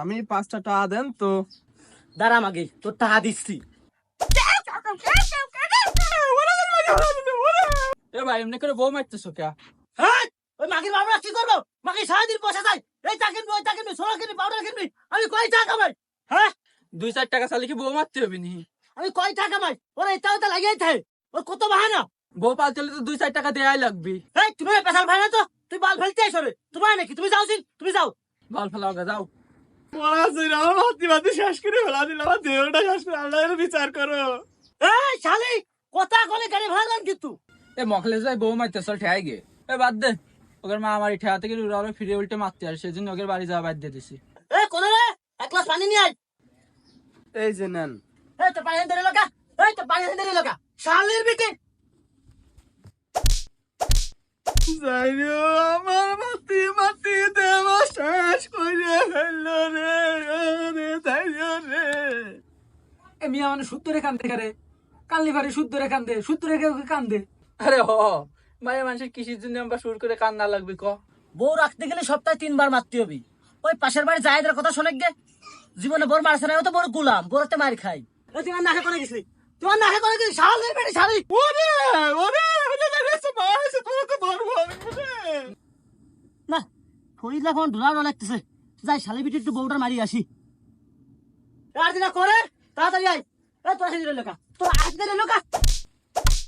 আমি 5টা টাকা দেন তো। দাঁড়া মাগে, তোর টাকা দিচ্ছি। এ ভাই এমনি করে বউ মারতেছো কে? হ্যাঁ, ওই মাগির বাবা কি করবো? মাগি সারাদিন বসে যায়, এই টা কিনবি, ওই টা কিনবি, সোনা কিনবি, পাউডার কিনবি। আমি কয় টাকা কামাই? হ্যাঁ, 2-4 টাকা চাইলে কি বউ মারতে হবে নি? আমি কয় টাকা কামাই? ওরা এটা ওটা লাগিয়ে থাকে, ওর কত বাহানা। বউ পালতে হলে তো 2-4 টাকা দেয়াই লাগবে। এই তুমি পেশাল ভাই না তো, তুই বাল ফেলতে আইসো রে। তোমার নাকি তুমি যাও সিন, তুমি যাও। বাল ফেলাও গা, যাও। আমার মাতৃ শেষ করে ফেলা দিল, আমার দেহটা শেষ করে, আল্লাহর বিচার করো। এই শালি, কথা কলে গাড়ি ভাড়ালাম কিন্তু। এ মখলে যাই বউ মারতেছ ঠেয়াই গে। এ বাদ দে, ওদের মা আমারই ঠেয়া থেকে ওরা ফিরে উল্টে মারতে আর সেজন্য ওদের বাড়ি যাওয়া বাদ দিয়ে দিছি। এই কোনে রে, এক গ্লাস পানি নিয়ে আয়। এই যে নেন। এই তো পানি এনে দিলে লোকা, এই তো পানি এনে দিলে লোকা, শালির বিটি। যাইও আমার মাতৃ দেব শেষ করে ফেললো রে, রে যাইও রে। এ মিয়া মানে শুদ্ধ রে কান্দে কারে, কানলি ভারি শুদ্ধ রে কান্দে, শুদ্ধ রে কান্দে। আরে হ, মায়ের মানুষের কৃষির জন্য আমরা সুর করে কান্না লাগবে ক। বউ রাখতে গেলে সপ্তাহে 3 বার মারতে হবে। ওই পাশের বাড়ি জায়েদের কথা শোনে গে, জীবনে বড় মারছে না, ও তো বড় গুলাম, বড়তে মার খাই। ওই তোমার নাকে করে গেছিলি, তোমার নাকে করে গেছিলি, শালের বেটি শালি। ওরে ওরে ওরে লাগছে, মারছে তোমাকে ধরবো আমি ওরে। না, শরীর এখন ঢোলা লাগতেছে, যাই শালি বিটি একটু বউটার মারি আসি। আর দিনা করে তাড়াতাড়ি আয়। এই তোর আসে দিলে লোকা, তোর আসে দিলে লোকা।